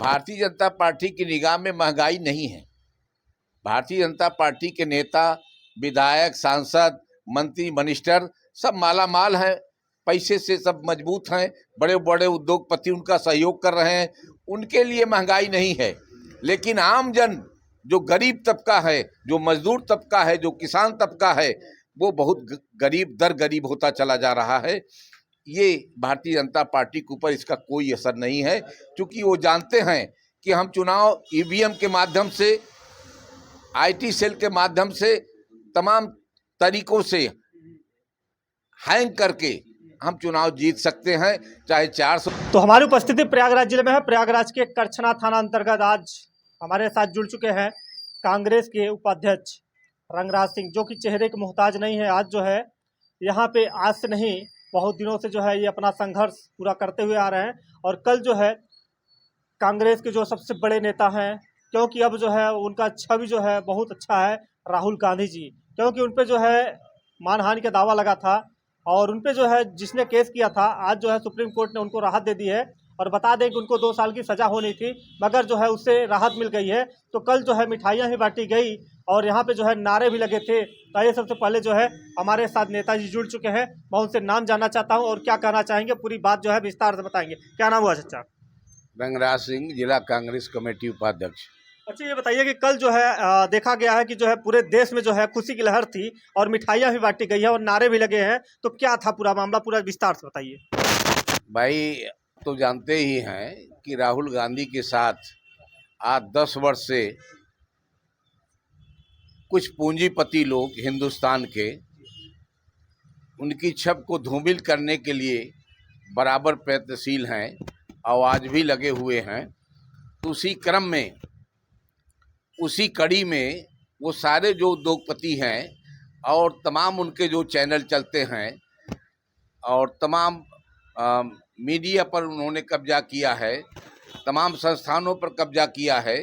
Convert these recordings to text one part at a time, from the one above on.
Bharatiya Janata party की निगाह में महंगाई नहीं है। भारतीय जनता पार्टी के नेता, विधायक, सांसद, मंत्री, मिनिस्टर सब माला माल हैं, पैसे से सब मजबूत हैं, बड़े बड़े उद्योगपति उनका सहयोग कर रहे हैं, उनके लिए महंगाई नहीं है। लेकिन आम जन, जो गरीब तबका है, जो मजदूर तबका है, जो किसान तबका है, वो बहुत गरीब दर गरीब होता चला जा रहा है। ये भारतीय जनता पार्टी के ऊपर इसका कोई असर नहीं है, क्योंकि वो जानते हैं कि हम चुनाव ईवीएम के माध्यम से, आईटी सेल के माध्यम से, तमाम तरीकों से हैंग करके हम चुनाव जीत सकते हैं, चाहे 400। तो हमारी उपस्थिति प्रयागराज जिले में है। प्रयागराज के करछना थाना अंतर्गत आज हमारे साथ जुड़ चुके हैं कांग्रेस के उपाध्यक्ष रंगराज सिंह, जो कि चेहरे के मोहताज नहीं है। आज जो है यहाँ पे आज से नहीं, बहुत दिनों से जो है ये अपना संघर्ष पूरा करते हुए आ रहे हैं। और कल जो है कांग्रेस के जो सबसे बड़े नेता हैं, क्योंकि अब जो है उनका छवि जो है बहुत अच्छा है, राहुल गांधी जी, क्योंकि उन पर जो है मानहानि का दावा लगा था और उन पे जो है जिसने केस किया था, आज जो है सुप्रीम कोर्ट ने उनको राहत दे दी है। और बता दें कि उनको 2 साल की सज़ा होनी थी, मगर जो है उससे राहत मिल गई है। तो कल जो है मिठाइयाँ भी बांटी गई और यहाँ पे जो है नारे भी लगे थे। तो ये सबसे पहले जो है हमारे साथ नेताजी जुड़ चुके हैं, मैं उनसे नाम जानना चाहता हूँ और क्या कहना चाहेंगे, पूरी बात जो है विस्तार से बताएंगे। क्या नाम हुआ चाचा? रंगराज सिंह, जिला कांग्रेस कमेटी उपाध्यक्ष। अच्छा, ये बताइए कि कल जो है देखा गया है कि जो है पूरे देश में जो है खुशी की लहर थी और मिठाइयाँ भी बांटी गई है और नारे भी लगे हैं, तो क्या था पूरा मामला, पूरा विस्तार से बताइए। भाई, तो जानते ही हैं कि राहुल गांधी के साथ आज 10 वर्ष से कुछ पूंजीपति लोग हिंदुस्तान के उनकी छवि को धूमिल करने के लिए बराबर प्रयत्नशील हैं और आज भी लगे हुए हैं। तो उसी क्रम में, उसी कड़ी में वो सारे जो उद्योगपति हैं और तमाम उनके जो चैनल चलते हैं और तमाम मीडिया पर उन्होंने कब्जा किया है, तमाम संस्थानों पर कब्जा किया है,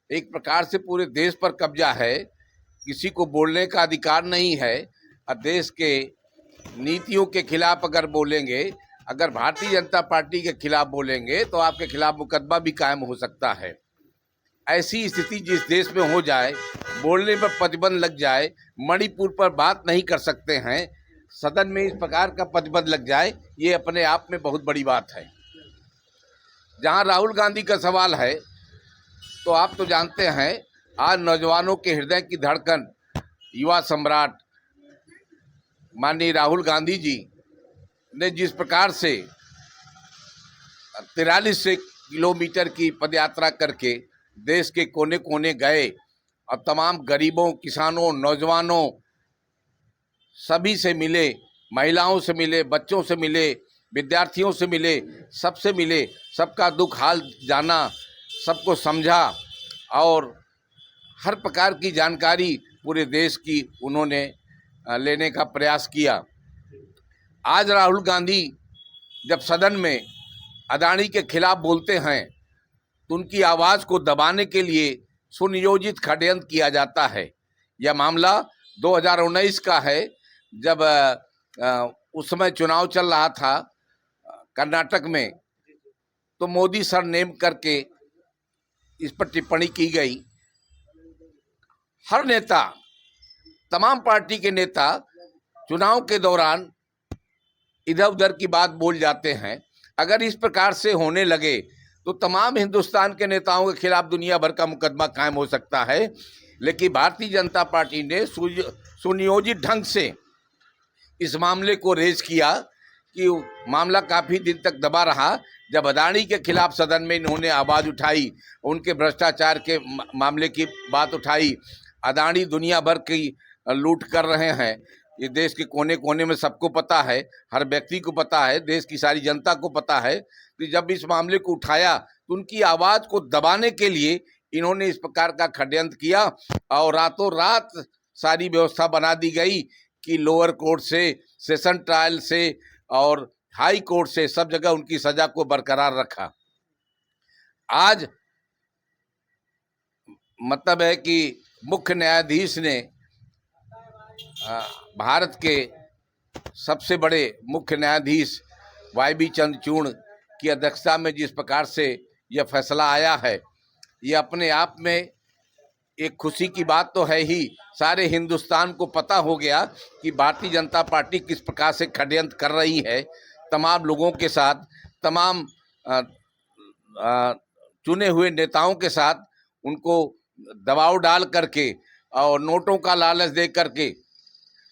एक प्रकार से पूरे देश पर कब्जा है। किसी को बोलने का अधिकार नहीं है और देश के नीतियों के खिलाफ अगर बोलेंगे, अगर भारतीय जनता पार्टी के खिलाफ बोलेंगे तो आपके खिलाफ मुकदमा भी कायम हो सकता है। ऐसी स्थिति जिस देश में हो जाए, बोलने पर प्रतिबंध लग जाए, मणिपुर पर बात नहीं कर सकते हैं, सदन में इस प्रकार का प्रतिबंध लग जाए, ये अपने आप में बहुत बड़ी बात है। जहां राहुल गांधी का सवाल है, तो आप तो जानते हैं आज नौजवानों के हृदय की धड़कन, युवा सम्राट माननीय राहुल गांधी जी ने जिस प्रकार से 43 किलोमीटर की पदयात्रा करके देश के कोने कोने गए और तमाम गरीबों, किसानों, नौजवानों सभी से मिले, महिलाओं से मिले, बच्चों से मिले, विद्यार्थियों से मिले, सबसे मिले, सबका दुख हाल जाना, सबको समझा और हर प्रकार की जानकारी पूरे देश की उन्होंने लेने का प्रयास किया। आज राहुल गांधी जब सदन में अदानी के खिलाफ बोलते हैं तो उनकी आवाज़ को दबाने के लिए सुनियोजित षड्यंत्र किया जाता है। यह मामला 2019 का है, जब उस समय चुनाव चल रहा था कर्नाटक में, तो मोदी सर नेम करके इस पर टिप्पणी की गई। हर नेता, तमाम पार्टी के नेता चुनाव के दौरान इधर उधर की बात बोल जाते हैं। अगर इस प्रकार से होने लगे तो तमाम हिंदुस्तान के नेताओं के खिलाफ दुनिया भर का मुकदमा कायम हो सकता है। लेकिन भारतीय जनता पार्टी ने सुनियोजित ढंग से इस मामले को रेज किया कि मामला काफ़ी दिन तक दबा रहा। जब अदानी के खिलाफ सदन में इन्होंने आवाज़ उठाई, उनके भ्रष्टाचार के मामले की बात उठाई, अदानी दुनिया भर की लूट कर रहे हैं, ये देश के कोने कोने में सबको पता है, हर व्यक्ति को पता है, देश की सारी जनता को पता है। कि जब इस मामले को उठाया तो उनकी आवाज़ को दबाने के लिए इन्होंने इस प्रकार का षड्यंत्र किया और रातों रात सारी व्यवस्था बना दी गई कि लोअर कोर्ट से, सेशन ट्रायल से और हाई कोर्ट से सब जगह उनकी सजा को बरकरार रखा। आज मतलब है कि मुख्य न्यायाधीश ने भारत के सबसे बड़े मुख्य न्यायाधीश वाई बी चंद्रचूड़ की अध्यक्षता में जिस प्रकार से यह फैसला आया है, ये अपने आप में एक खुशी की बात तो है ही। सारे हिंदुस्तान को पता हो गया कि भारतीय जनता पार्टी किस प्रकार से षड्यंत्र कर रही है तमाम लोगों के साथ, तमाम चुने हुए नेताओं के साथ, उनको दबाव डाल करके और नोटों का लालच दे करके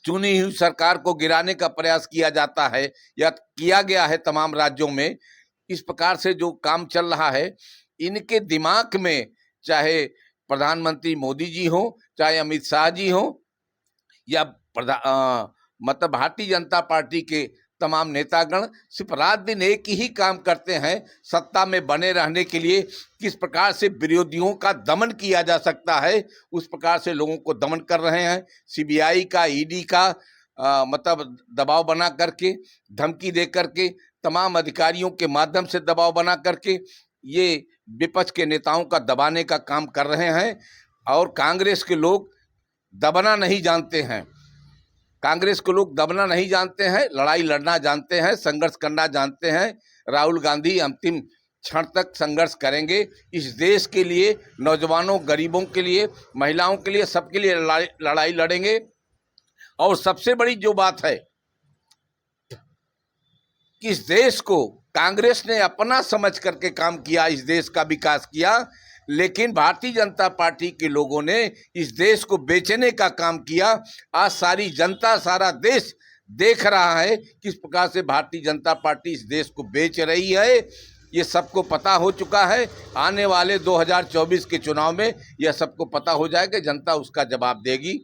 चुनी हुई सरकार को गिराने का प्रयास किया जाता है या किया गया है तमाम राज्यों में। इस प्रकार से जो काम चल रहा है, इनके दिमाग में चाहे प्रधानमंत्री मोदी जी हो, चाहे अमित शाह जी हो, या मतलब भारतीय जनता पार्टी के तमाम नेतागण सिर्फ रात दिन एक ही काम करते हैं, सत्ता में बने रहने के लिए किस प्रकार से विरोधियों का दमन किया जा सकता है, उस प्रकार से लोगों को दमन कर रहे हैं। सीबीआई का, ईडी का मतलब दबाव बना करके, धमकी दे करके, तमाम अधिकारियों के माध्यम से दबाव बना करके ये विपक्ष के नेताओं का दबाने का काम कर रहे हैं। और कांग्रेस के लोग दबना नहीं जानते हैं, कांग्रेस के लोग दबना नहीं जानते हैं, लड़ाई लड़ना जानते हैं, संघर्ष करना जानते हैं। राहुल गांधी अंतिम क्षण तक संघर्ष करेंगे इस देश के लिए, नौजवानों, गरीबों के लिए, महिलाओं के लिए, सबके लिए लड़ाई लड़ेंगे। और सबसे बड़ी जो बात है कि इस देश को कांग्रेस ने अपना समझ करके काम किया, इस देश का विकास किया, लेकिन भारतीय जनता पार्टी के लोगों ने इस देश को बेचने का काम किया। आज सारी जनता, सारा देश देख रहा है किस प्रकार से भारतीय जनता पार्टी इस देश को बेच रही है। ये सबको पता हो चुका है। आने वाले 2024 के चुनाव में यह सबको पता हो जाएगा, जनता उसका जवाब देगी।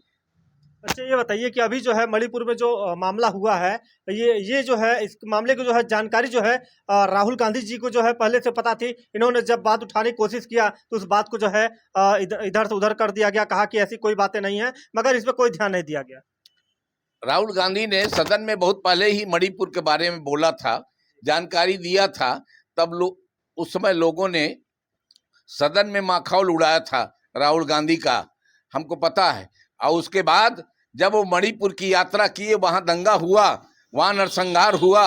अच्छा, ये बताइए कि अभी जो है मणिपुर में जो मामला हुआ है, ये जो है इस मामले की जो है जानकारी जो है राहुल गांधी जी को जो है पहले से पता थी। इन्होंने जब बात उठाने की कोशिश किया तो उस बात को जो है इधर से उधर कर दिया गया, कहा कि ऐसी कोई बातें नहीं है, मगर इस पर कोई ध्यान नहीं दिया गया। राहुल गांधी ने सदन में बहुत पहले ही मणिपुर के बारे में बोला था, जानकारी दिया था। तब उस समय लोगों ने सदन में माखौल उड़ाया था राहुल गांधी का, हमको पता है। और उसके बाद जब वो मणिपुर की यात्रा किए, वहां दंगा हुआ, वहां नरसंहार हुआ,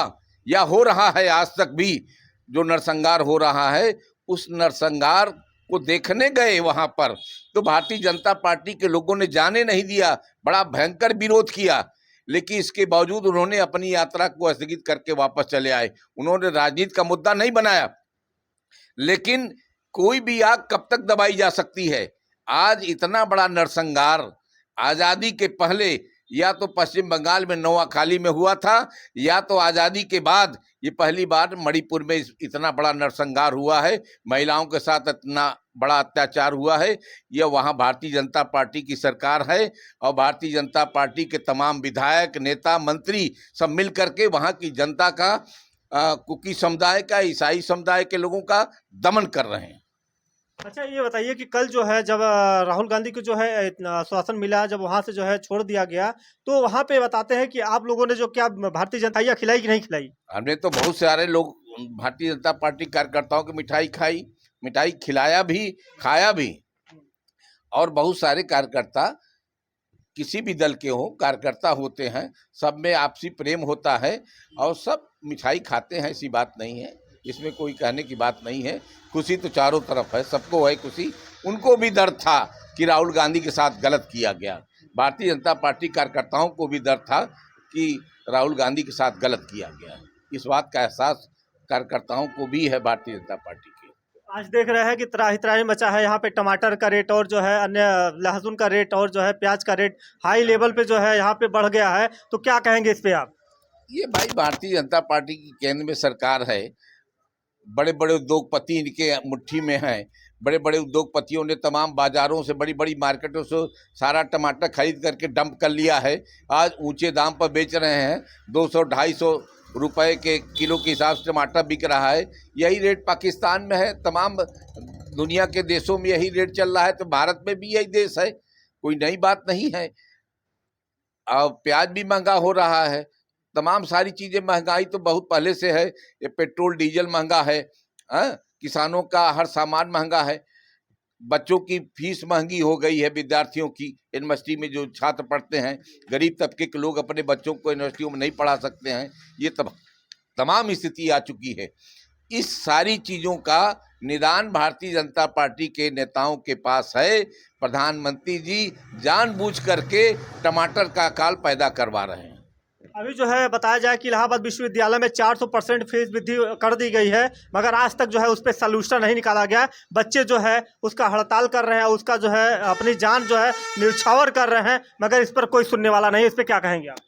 या हो रहा है आज तक भी जो नरसंहार हो रहा है, उस नरसंहार को देखने गए वहां पर, तो भारतीय जनता पार्टी के लोगों ने जाने नहीं दिया, बड़ा भयंकर विरोध किया। लेकिन इसके बावजूद उन्होंने अपनी यात्रा को स्थगित करके वापस चले आए। उन्होंने राजनीति का मुद्दा नहीं बनाया। लेकिन कोई भी आग कब तक दबाई जा सकती है? आज इतना बड़ा नरसंहार आज़ादी के पहले या तो पश्चिम बंगाल में नोआखाली में हुआ था, या तो आज़ादी के बाद ये पहली बार मणिपुर में इतना बड़ा नरसंहार हुआ है, महिलाओं के साथ इतना बड़ा अत्याचार हुआ है। यह वहाँ भारतीय जनता पार्टी की सरकार है और भारतीय जनता पार्टी के तमाम विधायक, नेता, मंत्री सब मिल करके वहाँ की जनता का, कुकी समुदाय का, ईसाई समुदाय के लोगों का दमन कर रहे हैं। अच्छा, ये बताइए कि कल जो है जब राहुल गांधी को जो है आश्वासन मिला, जब वहां से जो है छोड़ दिया गया, तो वहां पे बताते हैं कि आप लोगों ने जो क्या भारतीय जनता खिलाई कि नहीं खिलाई? हमने तो बहुत सारे लोग, भारतीय जनता पार्टी कार्यकर्ताओं की मिठाई खाई, मिठाई खिलाया भी, खाया भी। और बहुत सारे कार्यकर्ता, किसी भी दल के हो, कार्यकर्ता होते हैं, सब में आपसी प्रेम होता है और सब मिठाई खाते हैं, ऐसी बात नहीं है, इसमें कोई कहने की बात नहीं है। खुशी तो चारों तरफ है, सबको है खुशी। उनको भी डर था कि राहुल गांधी के साथ गलत किया गया, भारतीय जनता पार्टी कार्यकर्ताओं को भी डर था कि राहुल गांधी के साथ गलत किया गया। इस बात का एहसास कार्यकर्ताओं को भी है भारतीय जनता पार्टी के। आज देख रहे हैं कि त्राही त्राही मचा है यहाँ पे, टमाटर का रेट और जो है अन्य लहसुन का रेट और जो है प्याज का रेट हाई लेवल पे जो है यहाँ पे बढ़ गया है, तो क्या कहेंगे इस पे आप? ये भाई भारतीय जनता पार्टी की केंद्र में सरकार है, बड़े बड़े उद्योगपति इनके मुट्ठी में हैं। बड़े बड़े उद्योगपतियों ने तमाम बाजारों से, बड़ी बड़ी मार्केटों से सारा टमाटर खरीद करके डंप कर लिया है। आज ऊंचे दाम पर बेच रहे हैं, 200-250 रुपए के किलो के हिसाब से टमाटर बिक रहा है। यही रेट पाकिस्तान में है, तमाम दुनिया के देशों में यही रेट चल रहा है, तो भारत में भी यही देश है, कोई नई बात नहीं है। और प्याज भी महंगा हो रहा है, तमाम सारी चीज़ें, महंगाई तो बहुत पहले से है। ये पेट्रोल डीजल महंगा है, किसानों का हर सामान महंगा है, बच्चों की फीस महंगी हो गई है, विद्यार्थियों की, यूनिवर्सिटी में जो छात्र पढ़ते हैं, गरीब तबके के लोग अपने बच्चों को यूनिवर्सिटियों में नहीं पढ़ा सकते हैं। ये तमाम स्थिति आ चुकी है। इस सारी चीज़ों का निदान भारतीय जनता पार्टी के नेताओं के पास है। प्रधानमंत्री जी जानबूझ करके टमाटर का अकाल पैदा करवा रहे हैं। अभी जो है बताया जाए कि इलाहाबाद विश्वविद्यालय में 400% फीस वृद्धि कर दी गई है, मगर आज तक जो है उस पर सलूशन नहीं निकाला गया। बच्चे जो है उसका हड़ताल कर रहे हैं, उसका जो है अपनी जान जो है न्यौछावर कर रहे हैं, मगर इस पर कोई सुनने वाला नहीं। इस पर क्या कहेंगे आप?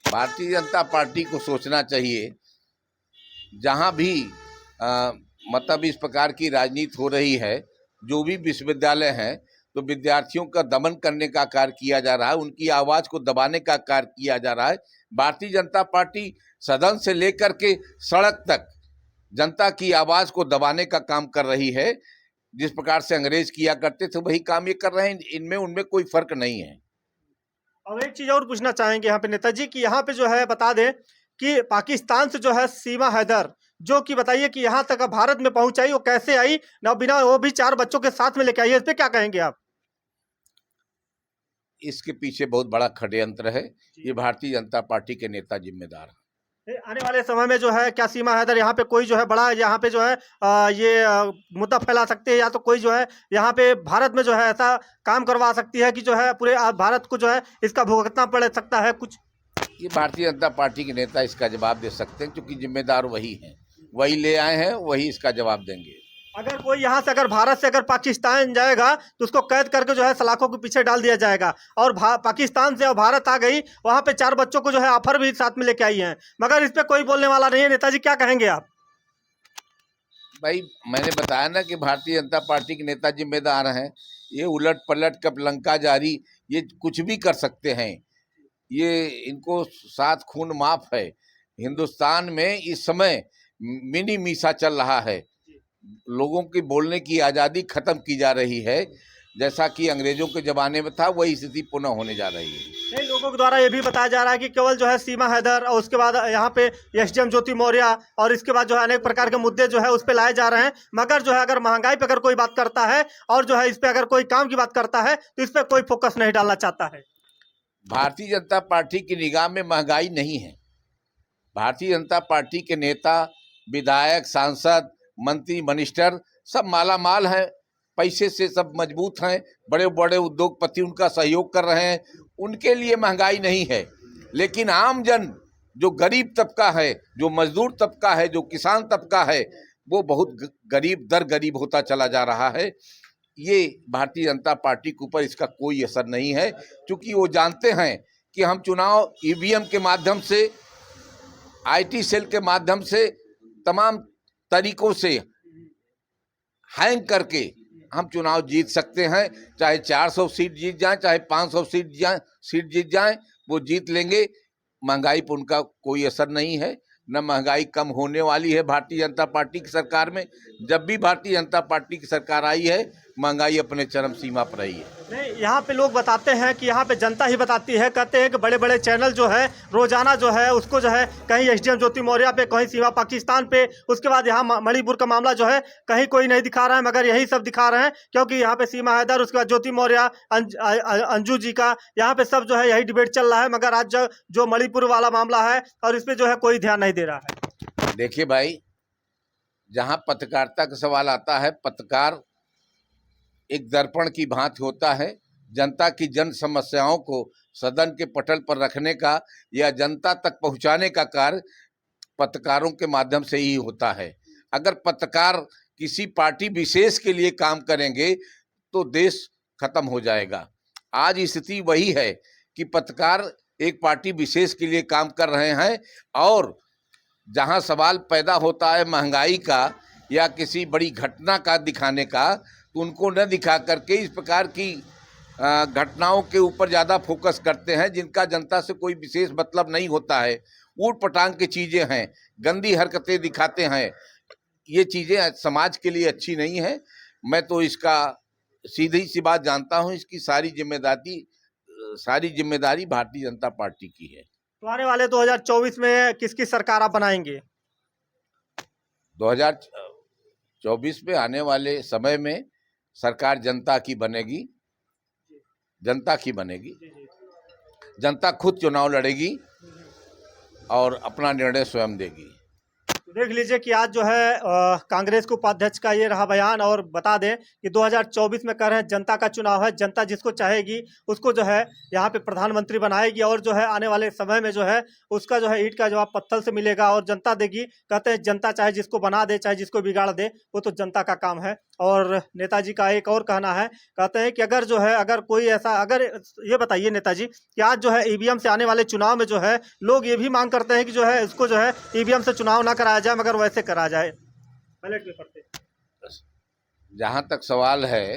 भारतीय जनता पार्टी को सोचना चाहिए, जहां भी मतलब इस प्रकार की राजनीति हो रही है, जो भी विश्वविद्यालय हैं, तो विद्यार्थियों का दमन करने का कार्य किया जा रहा है, उनकी आवाज़ को दबाने का कार्य किया जा रहा है। भारतीय जनता पार्टी सदन से लेकर के सड़क तक जनता की आवाज़ को दबाने का काम कर रही है। जिस प्रकार से अंग्रेज किया करते थे वही काम ये कर रहे हैं, इनमें उनमें कोई फर्क नहीं है। और एक चीज़ और पूछना चाहेंगे यहाँ पे नेताजी कि यहाँ पे जो है बता दें कि पाकिस्तान से जो है सीमा हैदर, जो कि बताइए कि यहाँ तक भारत में पहुंच आई, वो कैसे आई ना, बिना वो भी 4 बच्चों के साथ में लेके आई है। इस पर क्या कहेंगे आप? इसके पीछे बहुत बड़ा षड्यंत्र है। ये भारतीय जनता पार्टी के नेता जिम्मेदार हैं। आने वाले समय में जो है क्या सीमा हैदर यहाँ पे कोई जो है बड़ा यहाँ पे जो है मुद्दा फैला सकते हैं, या तो कोई जो है यहाँ पे भारत में जो है ऐसा काम करवा सकती है कि जो है पूरे भारत को जो है इसका भुगतना पड़ सकता है कुछ? ये भारतीय जनता पार्टी के नेता इसका जवाब दे सकते हैं, क्योंकि जिम्मेदार वही हैं, वही ले आए हैं, वही इसका जवाब देंगे। अगर कोई यहाँ से अगर भारत से अगर पाकिस्तान जाएगा तो उसको कैद करके जो है सलाखों के पीछे डाल दिया जाएगा, और पाकिस्तान से भारत आ गई, वहाँ पे 4 बच्चों को जो है ऑफर भी साथ में लेके आई हैं, मगर इस पे कोई बोलने वाला नहीं है। नेताजी क्या कहेंगे आप? भाई मैंने बताया ना कि भारतीय जनता पार्टी के नेता जिम्मेदार हैं। ये उलट पलट कब लंका जारी, ये कुछ भी कर सकते हैं। ये इनको 7 खून माफ है। हिंदुस्तान में इस समय मिनी मीसा चल रहा है, लोगों की बोलने की आज़ादी खत्म की जा रही है। जैसा कि अंग्रेजों के ज़माने में था, वही स्थिति पुनः होने जा रही है। नहीं, लोगों के द्वारा ये भी बताया जा रहा है कि केवल जो है सीमा हैदर और उसके बाद यहाँ पे एसडीएम ज्योति मौर्य और इसके बाद जो है अनेक प्रकार के मुद्दे जो है उस पर लाए जा रहे हैं, मगर जो है अगर महंगाई पे अगर कोई बात करता है और जो है इस पे अगर कोई काम की बात करता है तो इस पर कोई फोकस नहीं डालना चाहता है। भारतीय जनता पार्टी की निगाह में महंगाई नहीं है। भारतीय जनता पार्टी के नेता, विधायक, सांसद, मंत्री, मिनिस्टर सब माला माल हैं, पैसे से सब मजबूत हैं, बड़े बड़े उद्योगपति उनका सहयोग कर रहे हैं, उनके लिए महंगाई नहीं है। लेकिन आम जन, जो गरीब तबका है, जो मजदूर तबका है, जो किसान तबका है, वो बहुत गरीब दर गरीब होता चला जा रहा है। ये भारतीय जनता पार्टी के ऊपर इसका कोई असर नहीं है, क्योंकि वो जानते हैं कि हम चुनाव ईवीएम के माध्यम से, आईटी सेल के माध्यम से, तमाम तरीकों से हैंग करके हम चुनाव जीत सकते हैं। चाहे 400 सीट जीत जाएं, चाहे 500 सीट जीत जाएं, वो जीत लेंगे। महंगाई पर उनका कोई असर नहीं है, न महंगाई कम होने वाली है भारतीय जनता पार्टी की सरकार में। जब भी भारतीय जनता पार्टी की सरकार आई है, महंगाई अपने चरम सीमा पर रही है। नहीं, यहाँ पे लोग बताते हैं कि यहाँ पे जनता ही बताती है, कहते हैं कि बड़े बड़े चैनल जो है रोजाना जो है उसको जो है कहीं एसडीएम ज्योति मौर्य पे, कहीं सीमा पाकिस्तान पे, उसके बाद यहाँ मणिपुर का मामला जो है कहीं कोई नहीं दिखा रहा है, मगर यही सब दिखा रहे हैं, क्योंकि यहाँ पे सीमा हैदर, उसके बाद ज्योति मौर्य, अंजू जी का यहाँ पे सब जो है यही डिबेट चल रहा है, मगर आज जो मणिपुर वाला मामला है और इस पर जो है कोई ध्यान नहीं दे रहा है। देखिए भाई, जहाँ पत्रकारिता का सवाल आता है, पत्रकार एक दर्पण की भांति होता है। जनता की जन समस्याओं को सदन के पटल पर रखने का या जनता तक पहुंचाने का कार्य पत्रकारों के माध्यम से ही होता है। अगर पत्रकार किसी पार्टी विशेष के लिए काम करेंगे तो देश खत्म हो जाएगा। आज स्थिति वही है कि पत्रकार एक पार्टी विशेष के लिए काम कर रहे हैं, और जहां सवाल पैदा होता है महंगाई का या किसी बड़ी घटना का दिखाने का, तो उनको न दिखा करके इस प्रकार की घटनाओं के ऊपर ज़्यादा फोकस करते हैं, जिनका जनता से कोई विशेष मतलब नहीं होता है। ऊट पटांग की चीज़ें हैं, गंदी हरकतें दिखाते हैं। ये चीज़ें समाज के लिए अच्छी नहीं है। मैं तो इसका सीधी सी बात जानता हूँ, इसकी सारी जिम्मेदारी भारतीय जनता पार्टी की है। तो आने वाले 2024 में किसकी सरकार आप बनाएंगे? 2024 में आने वाले समय में सरकार जनता की बनेगी, जनता की बनेगी। जनता खुद चुनाव लड़ेगी और अपना निर्णय स्वयं देगी। देख लीजिए कि आज जो है कांग्रेस के उपाध्यक्ष का ये रहा बयान। और बता दें कि 2024 में कह रहे हैं जनता का चुनाव है, जनता जिसको चाहेगी उसको जो है यहाँ पे प्रधानमंत्री बनाएगी, और जो है आने वाले समय में जो है उसका जो है ईंट का जवाब पत्थर से मिलेगा और जनता देगी। कहते हैं जनता चाहे जिसको बना दे चाहे जिसको बिगाड़ दे, वो तो जनता का काम है। और नेताजी का एक और कहना है, कहते हैं कि अगर जो है अगर कोई ऐसा अगर ये बताइए नेताजी कि आज जो है ईवीएम से आने वाले चुनाव में जो है लोग ये भी मांग करते हैं कि जो है इसको जो है ईवीएम से चुनाव ना कराया जाए मगर वैसे करा जाए बैलेट पेपर से। जहाँ तक सवाल है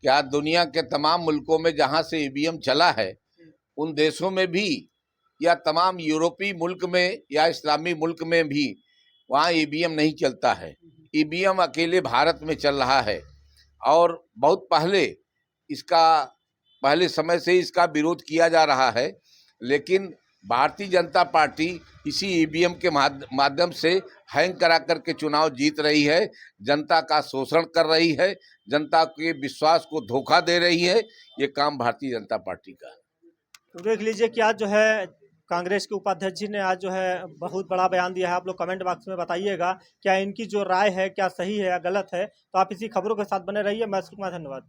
कि आज दुनिया के तमाम मुल्कों में जहाँ से ईवीएम चला है, उन देशों में भी या तमाम यूरोपीय मुल्क में या इस्लामी मुल्क में भी वहाँ ईवीएम नहीं चलता है। ईवीएम अकेले भारत में चल रहा है और बहुत पहले समय से इसका विरोध किया जा रहा है, लेकिन भारतीय जनता पार्टी इसी ईवीएम के माध्यम से हैंग करा करके चुनाव जीत रही है, जनता का शोषण कर रही है, जनता के विश्वास को धोखा दे रही है। ये काम भारतीय जनता पार्टी का है। तो देख लीजिए कि आज जो है कांग्रेस के उपाध्यक्ष जी ने आज जो है बहुत बड़ा बयान दिया है। आप लोग कमेंट बॉक्स में बताइएगा क्या इनकी जो राय है क्या सही है या गलत है। तो आप इसी खबरों के साथ बने रहिए। मैं धन्यवाद।